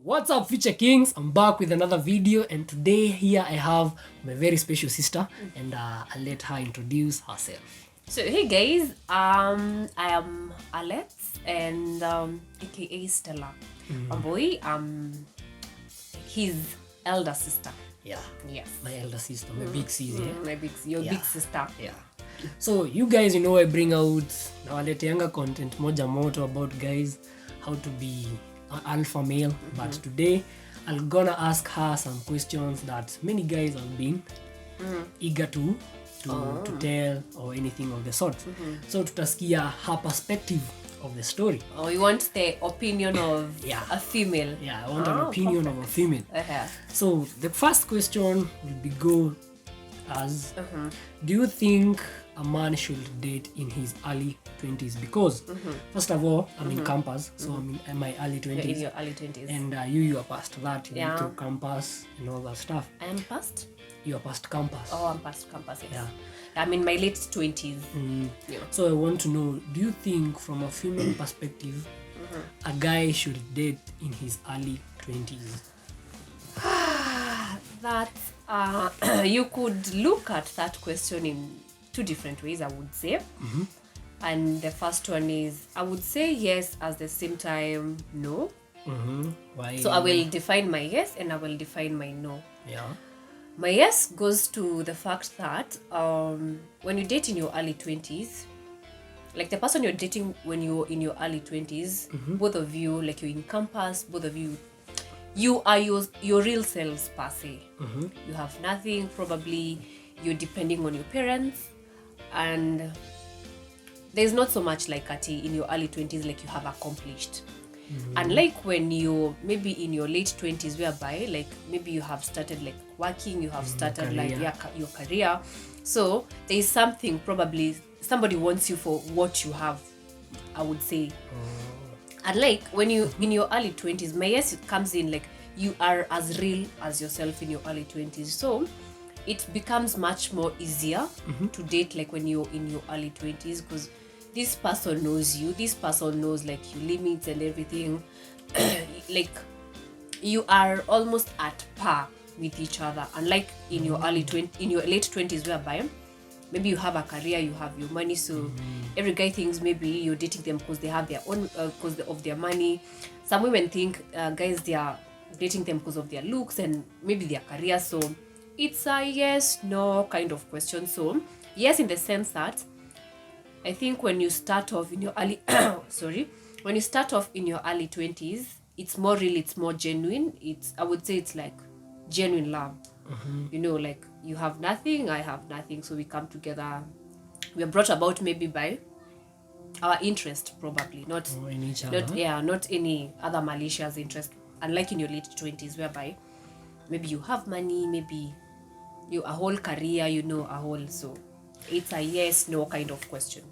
What's up, Future Kings? I'm back with another video, and today here I have my very special sister, and I'll let her introduce herself. So hey guys, I am Alex and aka Stella. My boy, his elder sister. Yeah, Yes. my elder sister, my big sis. Your Yeah. big sister. Yeah. So you guys, I bring out nawaleteanga content moja moto about guys how to be an alpha male, but today I'm gonna ask her some questions that many guys have been eager to tell or anything of the sort. So tutasikia her perspective of the story. Oh, you want the opinion of Yeah. a female? Yeah, I want an opinion of a female. Uh-huh. So the first question will go as, do you think a man should date in his early 20s? Because first of all, I'm in campus, so I'm in my early 20s. You're in your early 20s. And you are past that, you Yeah. went through campus and all that stuff. I am past? You are past campus. Oh, I'm past campus, yes. Yeah. I'm in my late 20s. Yeah. So I want to know, do you think from a female perspective, a guy should date in his early 20s? That you could look at that question in two different ways, I would say. And the first one is, I would say yes, at the same time no. Why? So I will define my yes and I will define my no. Yeah. My yes goes to the fact that when you date in your early 20s, like the person you're dating when you're in your early 20s, both of you, like you're in campus, both of you are your real selves per se. You have nothing, probably you're depending on your parents, and there's not so much like in your early 20s like you have accomplished. Unlike when you're maybe in your late 20s, whereby like maybe you have started like working, you have started like your career, so there is something, probably somebody wants you for what you have, I would say. Unlike when you in your early 20s, my yes, it comes in like you are as real as yourself in your early 20s, so it becomes much more easier to date like when you're in your early 20s, because this person knows you, this person knows like your limits and everything. Like you are almost at par with each other, unlike in your in your late 20s, whereby maybe you have a career, you have your money, so every guy thinks maybe you're dating them because they have their own because of their money. Some women think guys, they are dating them because of their looks and maybe their career. So it's a yes no kind of question. So yes, in the sense that I think when you start off in your early when you start off in your early 20s, it's more real, it's more genuine. I would say it's like genuine love. Like you have nothing, I have nothing, so we come together. We are brought about maybe by our interest, probably not In each other. not any other malicious interest. Unlike in your late 20s, whereby maybe you have money, maybe you a whole career, a whole, so it's a yes no kind of question.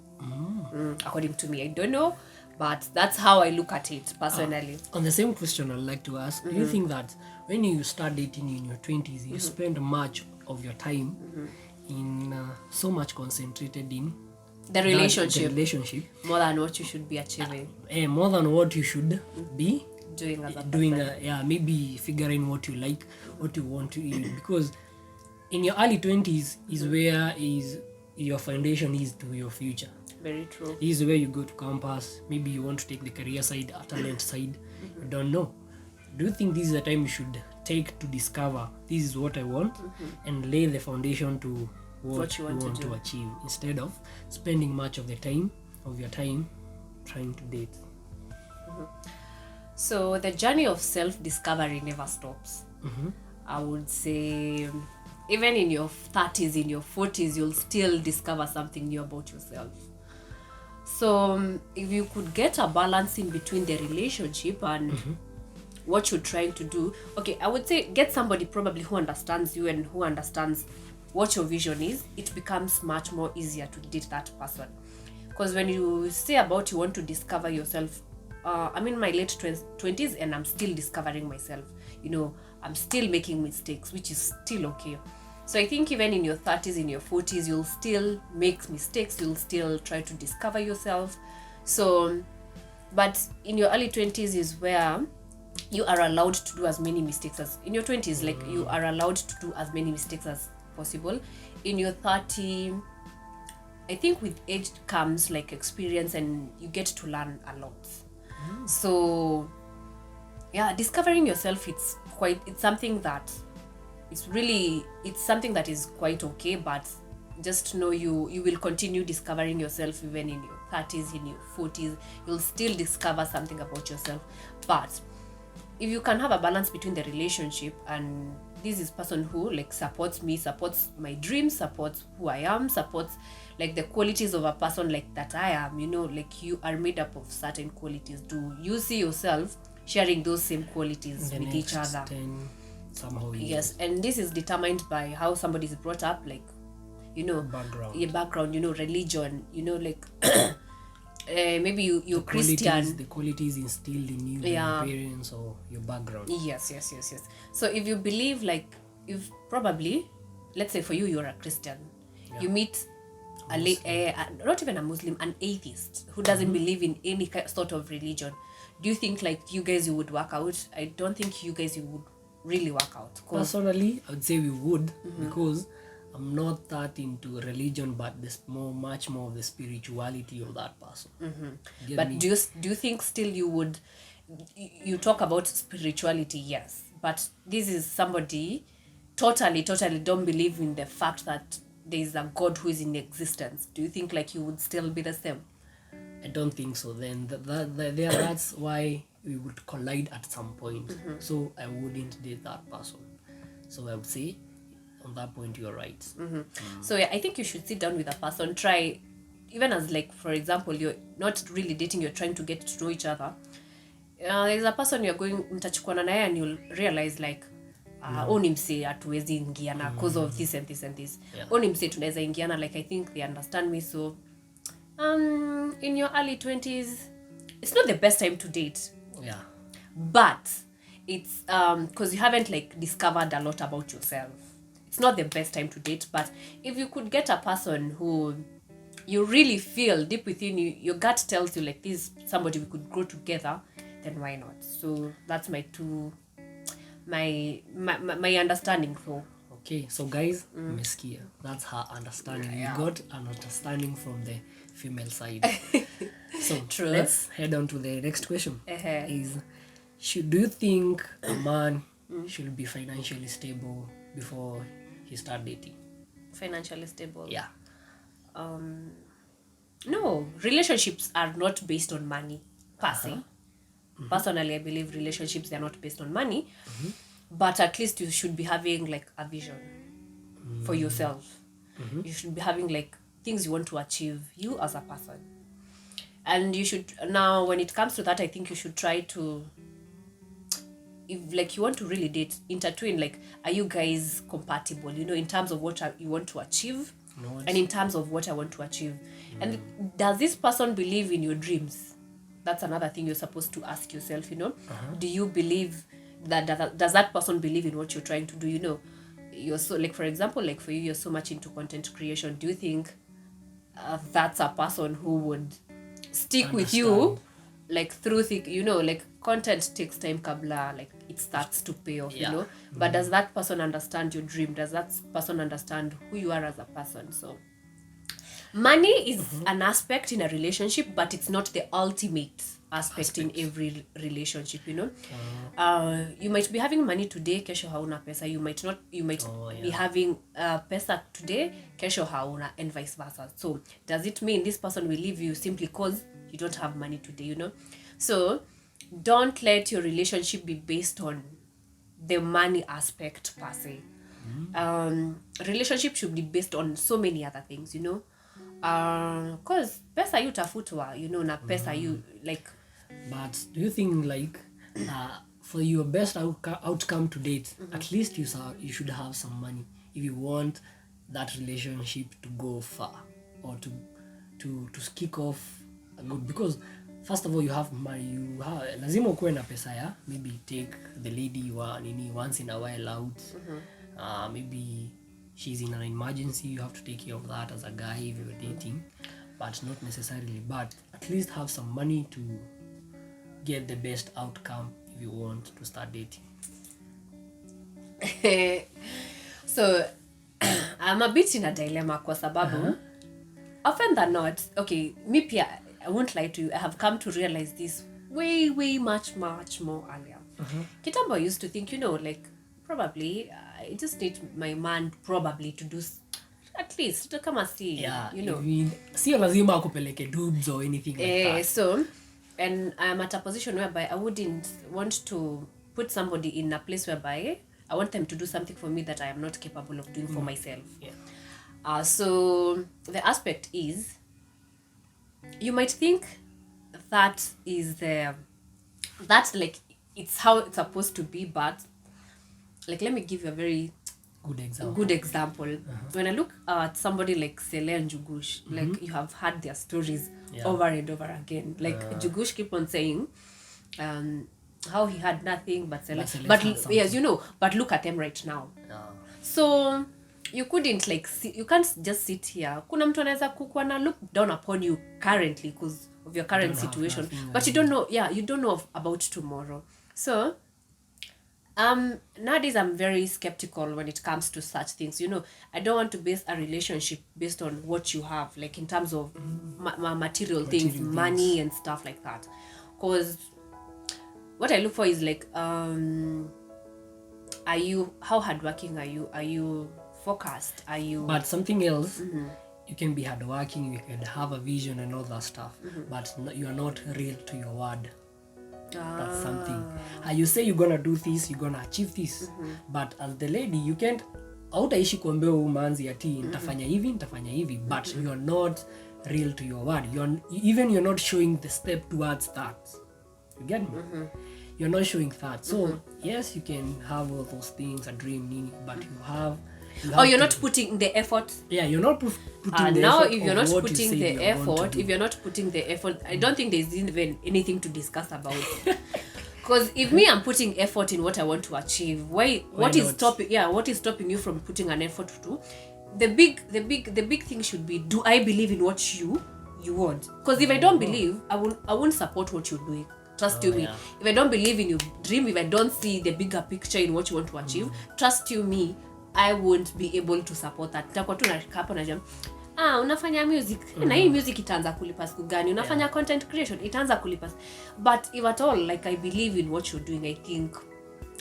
According to me, I don't know, but that's how I look at it personally. On the same question, I'd like to ask, do you think that when you start dating in your 20s, you spend much of your time in so much concentrated in The relationship, the relationship, more than what you should be achieving, more than what you should be doing as a doing, person. maybe figuring what you like, what you want to eat, because in your early 20s is where is your foundation is to your future. Very true. This is where you go to campus, maybe you want to take the career side, talent side, you don't know. Do you think this is the time you should take to discover this is what I want and lay the foundation to what you want to achieve, instead of spending much of your time trying to date? So the journey of self-discovery never stops. I would say even in your 30s, in your 40s, you'll still discover something new about yourself. So if you could get a balance in between the relationship and what you're trying to do, okay, I would say get somebody probably who understands you and who understands what your vision is. It becomes much more easier to date that person, because when you say about you want to discover yourself, I'm in my late 20s and I'm still discovering myself. I'm still making mistakes, which is still okay. So I think even in your 30s, in your 40s, you'll still make mistakes, you'll still try to discover yourself. So, but in your early 20s is where you are allowed to do as many mistakes as in your 20s. Like you are allowed to do as many mistakes as possible. In your 30, I think with age comes like experience, and you get to learn a lot. So yeah, discovering yourself, it's something that it's something that is quite okay, but just know you will continue discovering yourself even in your 30s, in your 40s. You'll still discover something about yourself. But if you can have a balance between the relationship, and this is person who like supports me, supports my dreams, supports who I am, supports like the qualities of a person like that I am, like you are made up of certain qualities. Do you see yourself sharing those same qualities with each other? 10 somehow years. Yes, and this is determined by how somebody is brought up, like Background. your background, religion, like maybe you're The Christian. the qualities instilled in you by your parents or your background. Yes. So if you believe, like, if probably, let's say for you, you're a Christian, you meet not even a Muslim, an atheist who doesn't believe in any sort of religion. Do you think like you guys, you would work out? I don't think you guys, you would really work out. Personally, I would say we would, because I'm not that into religion, but there's much more of the spirituality of that person. But do you think still you would? You talk about spirituality, yes, but this is somebody totally don't believe in the fact that there is a God who is in existence. Do you think like you would still be the same? I don't think so. Then that's why we would collide at some point. So I wouldn't date that person. So I would say, on that point, you're right. So yeah, I think you should sit down with a person, try, even as like, for example, you're not really dating, you're trying to get to know each other. There's a person you're going mtachukwana naye, and you'll realize like ni mse hatuwezi ingiana because of this and this and this. Ni mse tunaweza ingiana, like I think they understand me. So in your early 20s, it's not the best time to date. Yeah. But it's because you haven't like discovered a lot about yourself. It's not the best time to date. But if you could get a person who you really feel deep within you, your gut tells you like this somebody we could grow together, then why not? So that's my understanding. So Okay, so guys, umesikia. That's her understanding. We got an understanding from the female side. So True. Let's head on to the next question. Do you think a man should be financially stable before he start dating? financially stable. Yeah. No, relationships are not based on money per se. Personally, I believe relationships, they're not based on money, but at least you should be having like a vision for yourself. You should be having like things you want to achieve, you as a person. And you should, now when it comes to that, I think you should try to, if like you want to really date, intertwine, like, are you guys compatible, in terms of what you want to achieve, and in terms of what I want to achieve. And does this person believe in your dreams? That's another thing you're supposed to ask yourself, Do you believe that, does that person believe in what you're trying to do? You're so, like, for example, like for you, you're so much into content creation. Do you think that's a person who would stick with you, like, through thick, like, content takes time kabla, like, it starts to pay off, but does that person understand your dream? Does that person understand who you are as a person? So money is an aspect in a relationship, but it's not the ultimate aspect in every relationship, you might be having money today, kesho hauna pesa. You might be having pesa today, kesho hauna, and vice versa. So does it mean this person will leave you simply because you don't have money today, So don't let your relationship be based on the money aspect per se. Relationship should be based on so many other things, because pesa you tafutwa, na pesa you like. But do you think like for your best outcome to date, at least you should have some money if you want that relationship to go far, or to kick off good? Because first of all, you have money, lazima ukuwe na pesa ya maybe take the lady once in a while out. Maybe she's in an emergency, you have to take care of that as a guy if you're dating, but not necessarily. But at least have some money to get the best outcome if you want to start dating? So I'm a bit in a dilemma kwa sababu often than not, okay, me pia, I won't lie to you, I have come to realize this way much more earlier. Kitambo I used to think, like probably I just need my man probably to do at least to come and see, sio lazima akupeleke dubs or anything like that. So, and I'm at a position whereby I wouldn't want to put somebody in a place whereby I want them to do something for me that I am not capable of doing for myself. So the aspect is, you might think that is that's like it's how it's supposed to be, but like let me give you a very good example. When I look at somebody like Sele and Jugush, like you have heard their stories over and over again. Like Jugush keep on saying how he had nothing but Sele. But yes, but look at them right now. So you couldn't you can't just sit here. Kuna mtu anaweza kukuwa na look down upon you currently because of your current situation, but you don't know. You don't know about tomorrow. So nowadays I'm very skeptical when it comes to such things. I don't want to base a relationship based on what you have, like in terms of material things, money and stuff like that. Because what I look for is like, how hardworking are you? Are you focused? Are you? But something else, you can be hardworking, you can have a vision and all that stuff, but you are not real to your word. That's something. You say you're gonna do this, you're gonna achieve this, but as the lady, you can't hautaishi kuambia umanzi ati nitafanya hivi, but you're not real to your word. You're not showing the step towards that. You get me? You're not showing that. So yes, you can have all those things, a dream, nini, but you're not putting the effort. You're not putting the now effort. If you're not putting the effort, I don't think there's even anything to discuss about. Because if me, I'm putting effort in what I want to achieve, what is stopping you from putting an effort to? The big thing should be, do I believe in what you want? Because if I don't believe, I won't support what you're doing. Trust you me. If I don't believe in your dream, if I don't see the bigger picture in what you want to achieve, trust you me, I won't be able to support that. Nitakuwa tu nakaa hapo najua, unafanya music, na hii music itaanza kulipa siku gani? Unafanya content creation, itaanza kulipa. But if at all, like I believe in what you're doing, I think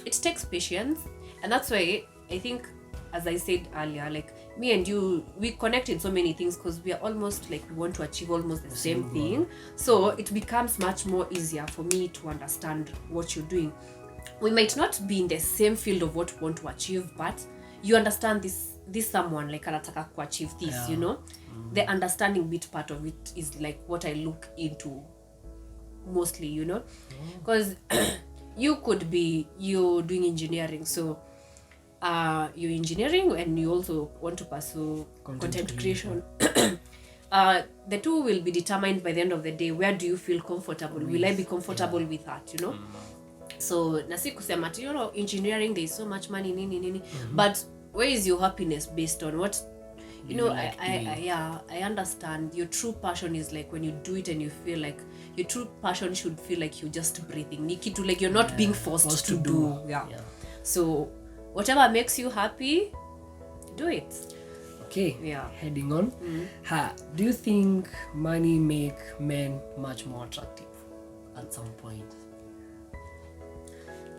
it takes patience. And that's why I think, as I said earlier, like me and you, we connect in so many things because we are almost like, we want to achieve almost the same thing. So it becomes much more easier for me to understand what you're doing. We might not be in the same field of what we want to achieve, but you understand this someone like anataka ku achieve this, the understanding bit part of it is like what I look into mostly, because you could be you're doing engineering, so you're engineering and you also want to pursue content creation. The two will be determined by the end of the day. Where do you feel comfortable? Will I be comfortable with that, So nasi kusema tu, engineering, there is so much money, nini. But where is your happiness based on what I understand. Your true passion is like when you do it and you feel like your true passion should feel like you're just breathing. Nikitu, like you're not being forced to do. So whatever makes you happy, do it. Okay. Heading on. Do you think money make men much more attractive at some point?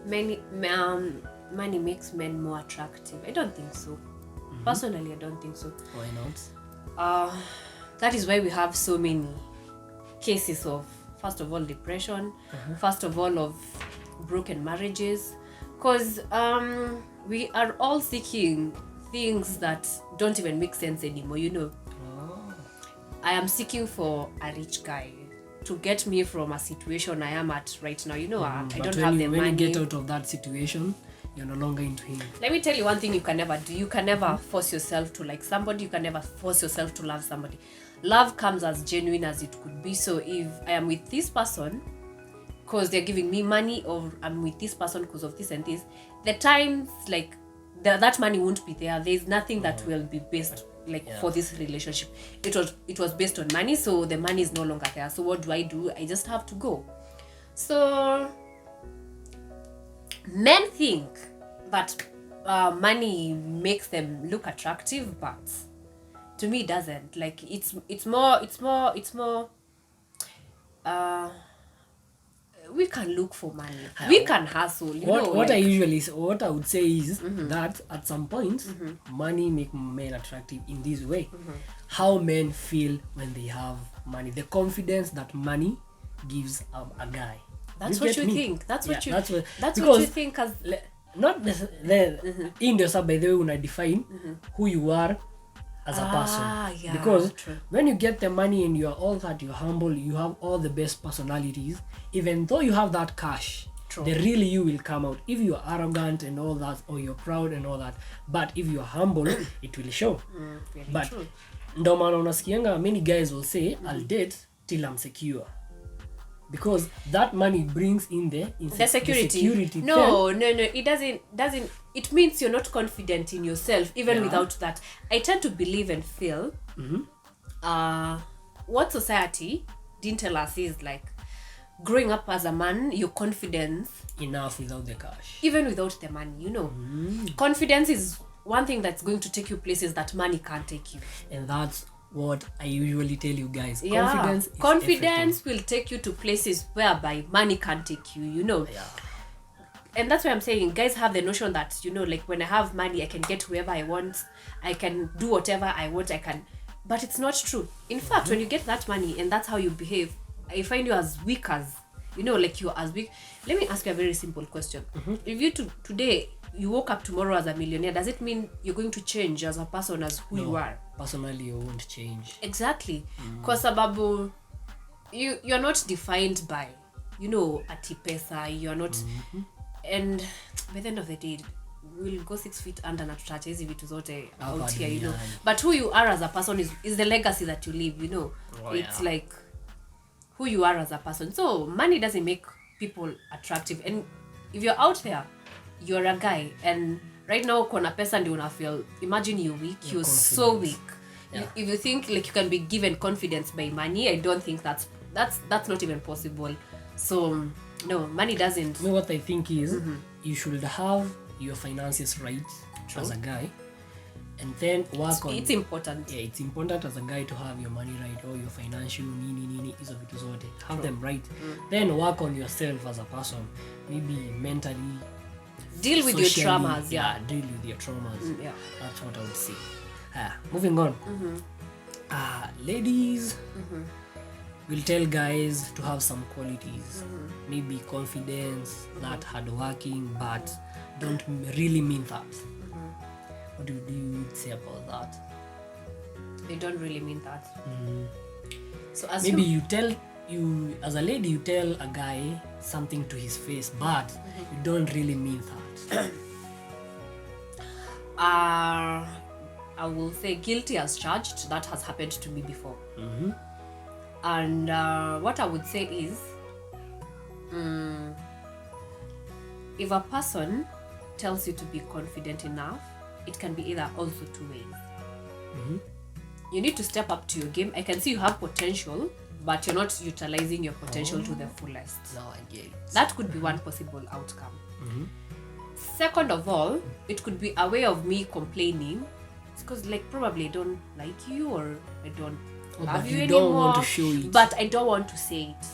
Money makes men more attractive. I don't think so. Personally, I don't think so. Why not? That is why we have so many cases of, first of all, depression, first of all, of broken marriages, because we are all seeking things that don't even make sense anymore, I am seeking for a rich guy to get me from a situation I am at right now. I don't have the money. When you get out of that situation, you're no longer into him. Let me tell you one thing you can never do. You can never force yourself to like somebody. You can never force yourself to love somebody. Love comes as genuine as it could be. So if I am with this person because they're giving me money, or I'm with this person because of this and this, the times like that money won't be there. There's nothing that will be based for this relationship. It was based on money, so the money is no longer there. So what do? I just have to go. So Men think that money makes them look attractive, but to me it doesn't. Like it's more we can look for money, we can hustle, you know, What like, what I would say is that at some point money make men attractive in this way. How men feel when they have money, the confidence that money gives a guy. that's what get you me? think, that's what Yeah, you that's what, that's what because you think as not necessarily in the sub, by the way, when I define who you are as a person, yeah, because true. when you get the money and you're all that, you're humble, you have all the best personalities, even though you have that cash, True. the real you will come out. If you're arrogant and all that, or you're proud and all that, but if you're humble it will show. Very But true. ndo maana unasikianga many guys will say I'll date till I'm secure, because that money brings in the security. No, it doesn't it means you're not confident in yourself even Yeah. without that. I tend to believe and feel what society didn't tell us is like growing up as a man, your confidence enough without the cash. even without the money, you know. Confidence is one thing that's going to take you places that money can't take you. And that's what I usually tell you guys. Yeah, Confidence is confidence will take you to places whereby money can't take you, you know. everything. Yeah. And that's why I'm saying guys have the notion that, you know, like when I have money I can get whoever I want, I can do whatever I want, I can, but it's not true. In fact, when you get that money and that's how you behave, I find you as weak as, you know, like you're as weak. Let me ask you a very simple question. If you today you woke up tomorrow as a millionaire, does it mean you're going to change as a person, as who you are? Personally, I won't change. Exactly. Kwa sababu you're not defined by, you know, ati pesa, you're not and by the end of the day we'll go 6 feet under na tutacha hizi vitu zote out here, you know. But who you are as a person is the legacy that you leave, you know. It's like who you are as a person. So money doesn't make people attractive. And if you're out there, you're a guy and right now kona pesa ndio una feel, imagine you're weak, you're so weak. Yeah. If you think like you can be given confidence by money, I don't think that's not even possible. So no, money doesn't. Me, what I think is you should have your finances right as a guy, and then work on. It's important. Yeah, it's important as a guy to have your money right, or your financial nini hizo vitu zote, have them right. Then work on yourself as a person, maybe mentally, Deal with your socially. traumas. Yeah. Deal with your traumas. Yeah. That's what I would say. Moving on. Ladies will tell guys to have some qualities, maybe confidence, that hardworking, but don't really mean that. What do you say about that? They don't really mean that. So as Maybe you as a lady, you tell a guy something to his face, but you don't really mean that. I will say guilty as charged. That has happened to me before. And what I would say is, if a person tells you to be confident enough, it can be either also two ways. You need to step up to your game. I can see you have potential, but you're not utilizing your potential to the fullest. No, I get it. That could be one possible outcome. Second of all, it could be a way of me complaining. It's because like probably I don't like you or I don't love but you you anymore. don't want to show it. But I don't want to say it.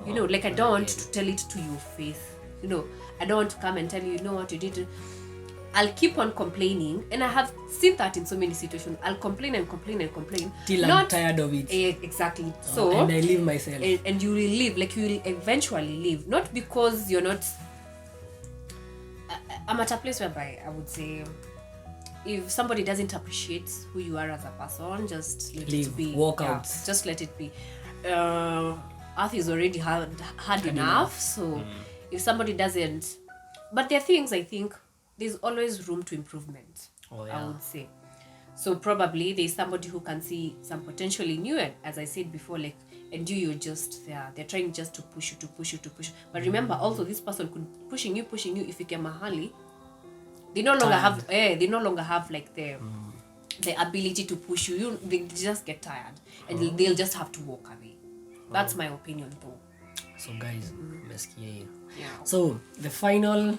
You know, like I don't want get to tell it to your face. You know, I don't want to come and tell you, you know what you did. I'll keep on complaining, and I have seen that in so many situations. I'll complain and complain and complain till I'm tired of it. Exactly. So And I leave myself. and you will leave, like you will eventually leave, not because you're not. I'm at a place whereby I would say, if somebody doesn't appreciate who you are as a person, just let Leave, it be. walk out. Just let it be. Earth is already hard enough. So if somebody doesn't, but there are things I think there's always room to improvement. I would say. So probably there's somebody who can see some potential in you, and as I said before, like, and you're just there. They're trying just to push you. But remember, also this person could pushing you. If you get mahali, they no longer have like the ability to push you. They just get tired, and they'll just have to walk away. That's my opinion, though. So guys, umesikia hiyo. Yeah. So the final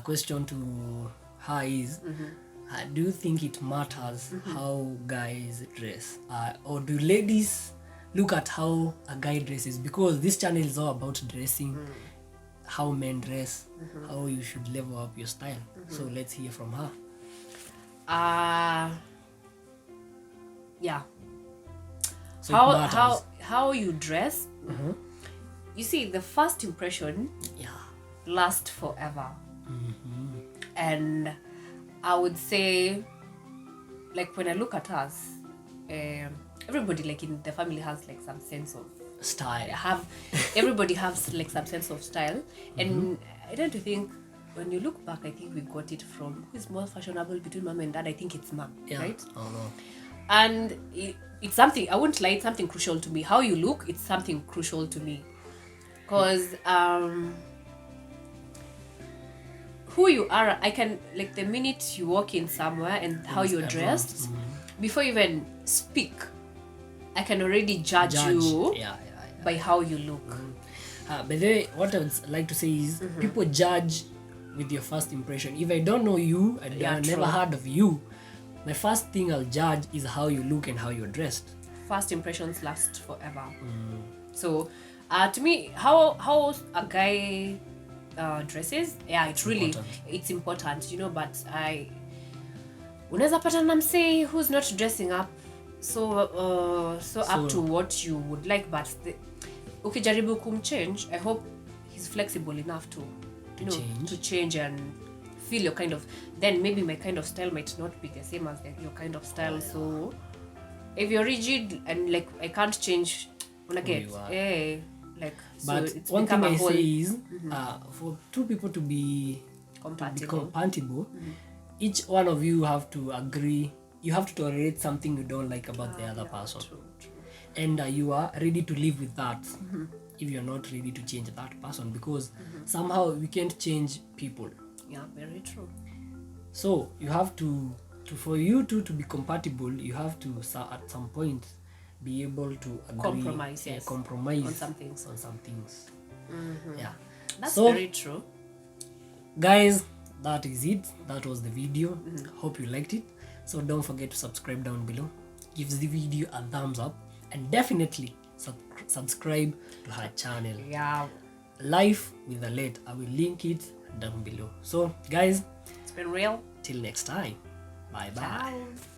Question to her is, do you think it matters how guys dress, or do ladies look at how a guy dresses? Because this channel is all about dressing, how men dress, how you should level up your style. So let's hear from her. Yeah. So it matters. How you dress. You see, the first impression Yeah. lasts forever. And I would say, like, when I look at us, everybody, like, in the family has like some sense of Style. Everybody has like some sense of style. And I tend to think, when you look back, I think we got it from who is more fashionable between mom and dad. I think it's mom, Yeah. right? Oh no. And it's something, I won't lie, it's something crucial to me. How you look, it's something crucial to me. Because who you are, I can, like, the minute you walk in somewhere and how you're dressed, before you even speak, I can already judge you Yeah. by how you look. By the way, what I would like to say is, people judge with your first impression. If I don't know you, I've Yeah, never true. heard of you, my first thing I'll judge is how you look and how you're dressed. First impressions last forever. So to me, how a guy dresses, yeah, it's really it's important, you know. But unaweza pata na msee who's not dressing up so up to what you would like, but ukijaribu kumchange, I hope he's flexible enough to, you know, to change and feel your kind of, then maybe my kind of style might not be the same as your kind of style. So if you're rigid and like I can't change, like like, But so it's one thing become a I whole say is, for two people to be compatible, each one of you have to agree. You have to tolerate something you don't like about the other person. True. And you are ready to live with that. If you're not ready to change that person, because somehow we can't change people. Yeah, very true. So you have to for you two to be compatible, you have to at some point be able to agree, Compromise, yes. compromise On some things. Yeah, That's so, very true. guys, that is it. That was the video. Hope you liked it. So don't forget to subscribe down below, give the video a thumbs up, and definitely subscribe to her channel, Yeah, Life with Alette. I will link it down below. So guys, it's been real. till next time, bye bye. Ciao.